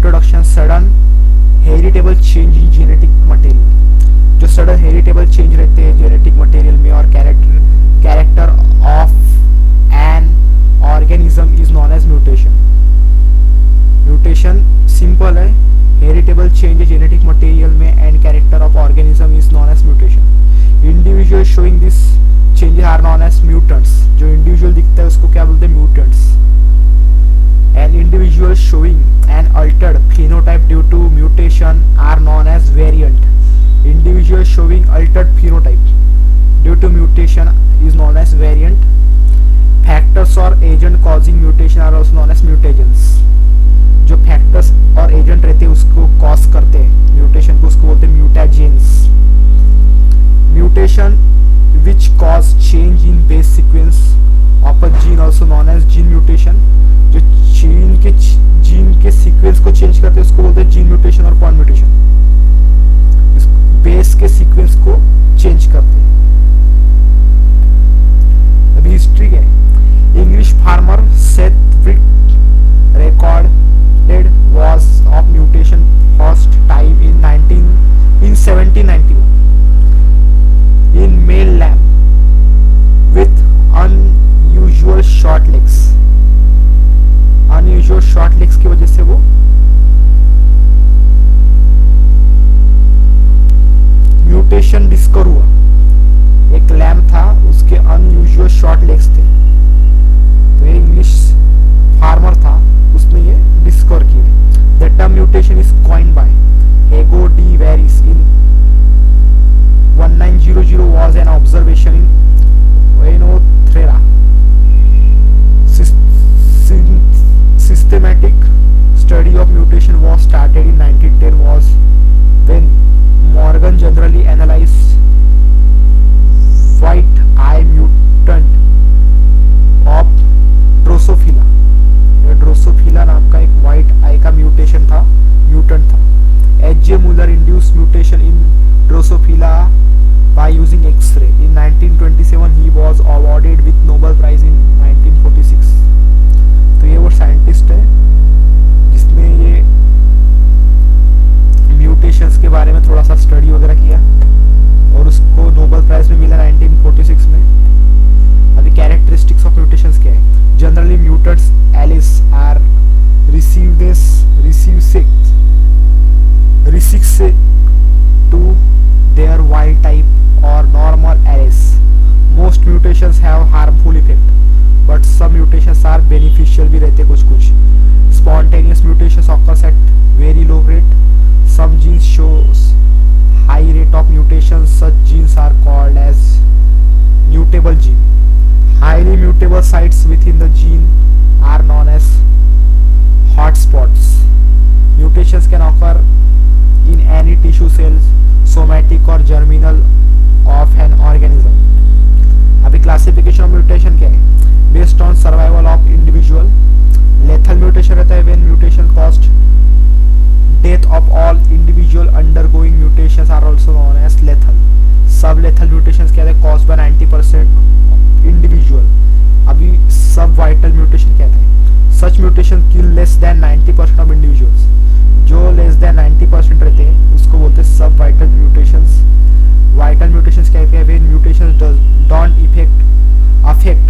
Introduction sudden heritable change in genetic material. जो sudden heritable change रहते हैं genetic material में और character of an organism is known as mutation. Mutation simple है, heritable change genetic material में and character of organism is known as mutation. Individual showing this changes are known as mutants. जो individual दिखता है उसको क्या बोलते हैं? Mutants. An individual showing an altered phenotype due to mutation are known as variant. Individual showing altered phenotype due to mutation is known as variant. Factors और agent causing mutation are also known as mutagens. जो factors और agent रहते हैं उसको cause करते हैं mutation को, उसको बोलते हैं mutagens. Mutation which cause change in base sequence of a gene also known as gene mutation। जो जीन के सीक्वेंस को चेंज करते हैं उसको बोलते हैं जीन म्यूटेशन और पॉइंट म्यूटेशन। बेस के सीक्वेंस को चेंज करते हैं। अभी हिस्ट्री है। English farmer Seth brick recorded was of mutation first time in 1791 in male lamb with unusual short legs। unusual short legs की वजह से वो म्यूटेशन डिस्कवर हुआ। एक लैम्ब था उसके अनयूजुअल शॉर्ट लेग्स थे, तो ये इंग्लिश फार्मर था उसने ये डिस्कवर किए। The term mutation is coined by Hugo de Vries in 1900 was an observation in Oenothera। Systematic study of mutation was started in 1910 was when Morgan generally analyzed white eye mutant of Drosophila। Drosophila नाम का एक white आई का mutation था, mutant था। H J Muller induce mutation in Drosophila by using X-ray। In 1927 he was awarded with Nobel Prize in 1946। तो ये वो scientist है जिसने ये म्यूटेशंस के बारे में थोड़ा सा स्टडी वगैरह किया और उसको नोबेल प्राइज में मिला 1946 में। अभी कैरेक्टरिस्टिक्स ऑफ म्यूटेशंस क्या है? Generally mutants alleles are recessive to their wild type or normal arrays। Most mutations have harmful effect, but some mutations are beneficial भी रहते कुछ। Spontaneous mutations occurs at very low rate। Some genes shows high rate of mutations। Such genes are called as mutable gene। Highly mutable sites within the gene are known as hotspots। Mutations can occur in any tissue cells, somatic or germinal of an organism। अभी classification of mutation क्या है? Based on survival of individual. Lethal mutation रहता है when mutation caused death of all individual undergoing mutations are also known as lethal. Sub lethal mutations क्या है? Caused by 90% individual. अभी sub vital mutation कहते हैं। Such mutation kill less than 90% of individuals. जो less than 90% रहते हैं उसको बोलते हैं सब वाइटल म्यूटेशंस। वाइटल म्यूटेशंस कहते हैं when mutations don't affect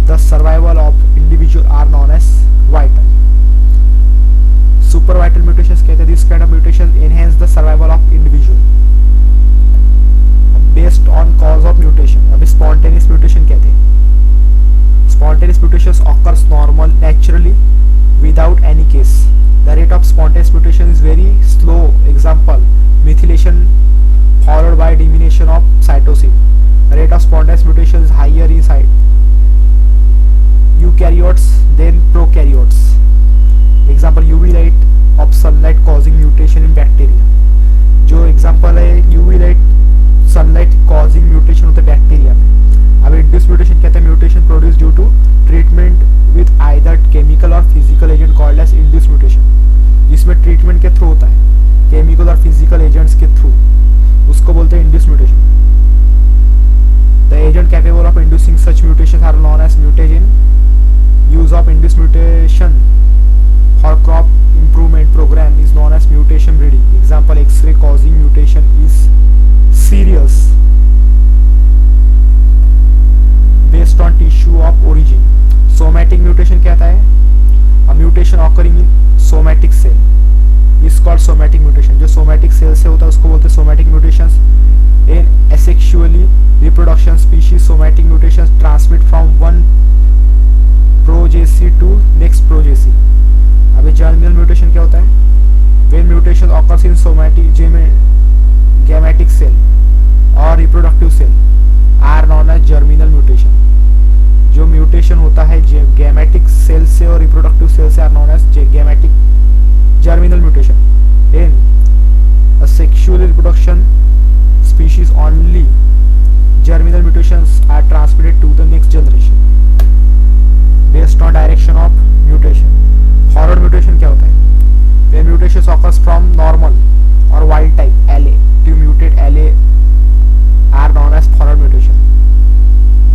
the survival of individual are known as vital। Super vital mutations कहते हैं this kind of mutation enhance the survival of individual based on cause of mutation। अभी spontaneous mutation कहते हैं spontaneous mutations occurs normal naturally without any case। The rate of spontaneous mutation is very slow। Example methylation followed by diminution of cytosine। The rate of spontaneous mutation is higher in eukaryotes than prokaryotes। Example UV light of sunlight causing mutation in bacteria। जो example है UV light sunlight causing mutation होता है bacteria में। अब induced mutation कहते हैं mutation produced due to treatment with either chemical or physical agent called as induced mutation। जिसमें treatment के थ्रू होता है, chemical और physical agents के थ्रू, उसको बोलते हैं induced mutation। The agent capable of inducing such mutations are known as mutagen। Use of induced mutation for crop improvement program somatic mutation कहता है a mutation occurring in somatic cell is called somatic mutation. जो somatic cell से होता है उसको बोलते हैं somatic mutations. In asexually reproduction species somatic mutations transmit from one progeny to next progeny. अभी जर्मिनल म्यूटेशन क्या होता है? When mutation occurs in somatic gametic cell और reproductive cell are known as germinal mutation. जो mutation होता है gametic cell से और रिप्रोडक्टिव सेल से are known as gametic germinal mutation. In sexual reproduction species only germinal mutations are transmitted to the next generation based on direction of mutation. Forward mutation क्या होता है? When mutations occurs from normal or wild type LA to mutate LA are known as forward mutation।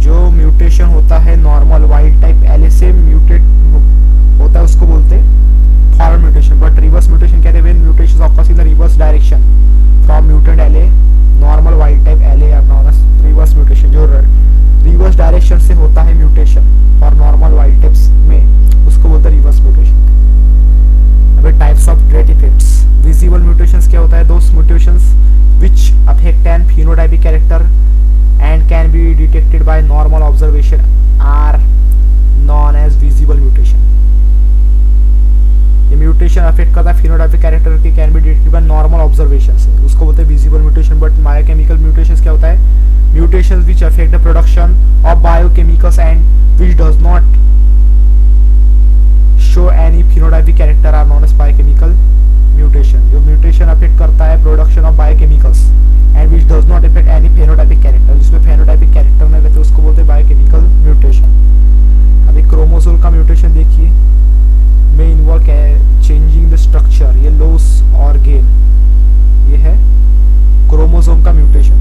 जो mutation होता है normal wild type LA से mutate होता है उसको बोलते हैं forward mutation. But reverse mutation कहते हैं when mutations occurs in the reverse direction from mutant LA normal wild type LA are known as reverse mutation। जो रिवर्स डायरेक्शन से होता है म्यूटेशन और नॉर्मल वाइल्ड टाइप्स में उसको बोलते हैं reverse mutation. Types of trait effects. Visible mutations क्या होता है? Those mutations which affect an phenotypic character and can be detected by normal observation are known as visible mutation. ये mutation affect करता है फिनोटाइपिक कैरेक्टर की can be detected by normal observation से उसको बोलते हैं visible mutation. But biochemical mutations क्या होता है? Mutations which affect the production of biochemicals and which does not show any phenotypic character are known as biochemical mutation। जो mutation affect करता है production of biochemicals and which does not affect any phenotypic character, जिसमें phenotypic character नहीं रहते उसको बोलते हैं biochemical mutation. अभी क्रोमोसोम का म्यूटेशन देखिए में इन्वॉल्व है चेंजिंग द स्ट्रक्चर, ये लॉस और गेन, ये है क्रोमोसोम का म्यूटेशन।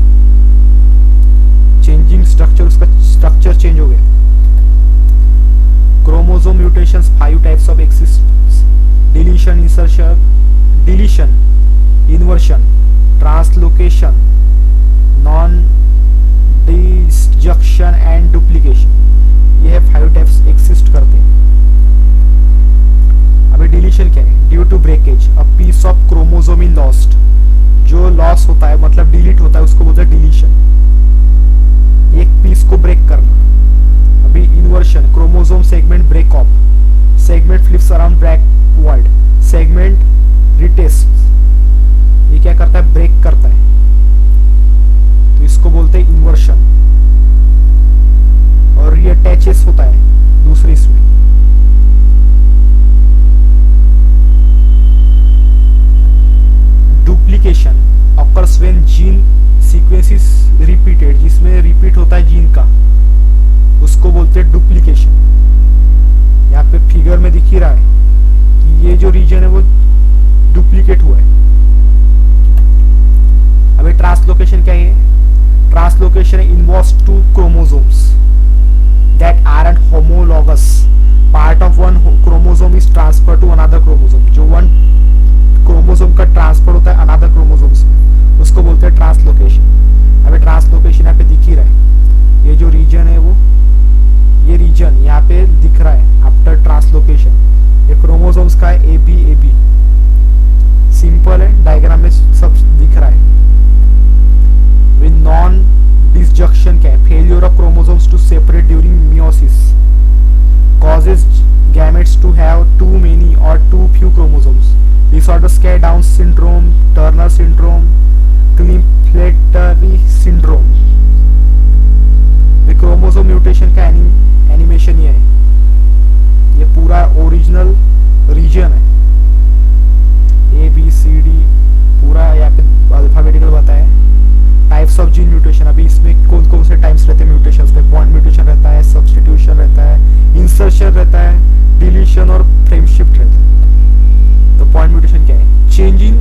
चेंजिंग स्ट्रक्चर, उसका स्ट्रक्चर चेंज हो गया। Chromosome mutations 5 types of exists: deletion, inversion, translocation, non-disjunction and duplication। ये है 5 types exist करते हैं। अभी deletion क्या है? Due to breakage, a piece of chromosome is lost। जो loss होता है मतलब delete होता है उसको बोलते हैं deletion। एक piece को break करना। अभी inversion, chromosome segment break off, segment flips around backward, segment retest, ये क्या करता है? ब्रेक करता है, तो इसको बोलते हैं इन्वर्शन। और रीअटैचेस होता है दूसरी इसमें। Duplication occurs when gene sequence is repeated, जिसमें रिपीट होता है जीन का उसको बोलते हैं डुप्लीकेशन। यहाँ पे फिगर में दिख ही रहा है कि ये जो रीजन है वो डुप्लीकेट हुआ है। अभी ट्रांसलोकेशन क्या है? Translocation involves 2 chromosomes that aren't homologous। Part of one chromosome is transferred to another chromosome। जो one chromosome का ट्रांसफर होता है another chromosomes में उसको बोलते हैं ट्रांसलोकेशन। अभी ट्रांसलोकेशन यहाँ पे दिख ही रहा है, ये जो रीजन है वो, ये रीजन यहाँ पे दिख रहा है आफ्टर ट्रांसलोकेशन। ये क्रोमोसोम्स का है AB सिंपल है, डायग्राम में सब दिख रहा है। विद नॉन डिसजंक्शन क्या है? Failure of chromosomes to separate during meiosis causes gametes to have too many or too few chromosomes। Disorders क्या है? Down syndrome, Turner syndrome, Klinefelter syndrome. Chromosome mutation का एनिमेशन ये है, ये पूरा ओरिजिनल रीजन है ABCD पूरा यहाँ पे अल्फाबेटिकल बताया। टाइप्स ऑफ जीन म्यूटेशन, अभी इसमें कौन कौन से टाइप्स रहते हैं म्यूटेशन में? पॉइंट म्यूटेशन रहता है, सब्स्टिट्यूशन रहता है, इंसर्शन रहता है, डिलीशन और फ्रेम शिफ्ट रहता है। तो पॉइंट म्यूटेशन क्या है? चेंज इन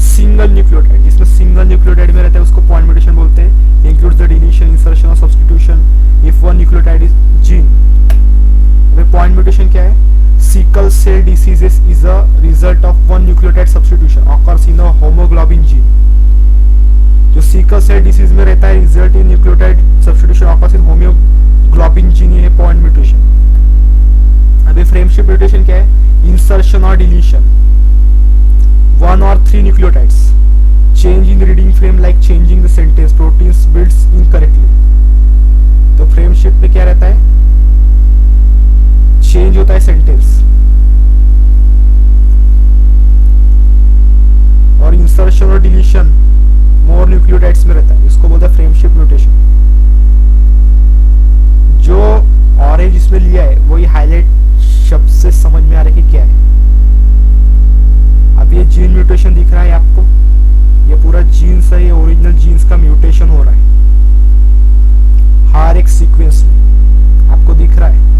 सिंगल न्यूक्लियोटाइड, जिसमें सिंगल न्यूक्लियोटाइड में रहता है उसको पॉइंट म्यूटेशन बोलते हैं। इंक्लूड्स द डिलीशन, इंसर्शन और substitution if one nucleotide is gene. Point mutation क्या है? Sickle cell diseases is a result of one nucleotide substitution occurs in a haemoglobin gene. जो सिकल सेल डिसीज में रहता है result in nucleotide substitution occurs in haemoglobin gene, ये point mutation. अभी frameshift mutation क्या है? इंसर्शन और deletion, 1 or 3 nucleotides, change in reading frame like changing the sentence, proteins builds incorrectly. तो फ्रेम शिफ्ट में क्या रहता है? चेंज होता है सेंटेंस, और इंसर्शन और डिलीशन मोर न्यूक्लियोटाइड्स में रहता है, इसको बोलते हैं फ्रेम शिफ्ट म्यूटेशन। जो ऑरेंज इसमें लिया है वही हाईलाइट शब्द से समझ में आ रहा है कि क्या है। अब ये जीन म्यूटेशन दिख रहा है आपको, ये पूरा जीन्स है, ये ओरिजिनल जीन्स का म्यूटेशन हो रहा है हर एक सीक्वेंस में, आपको दिख रहा है।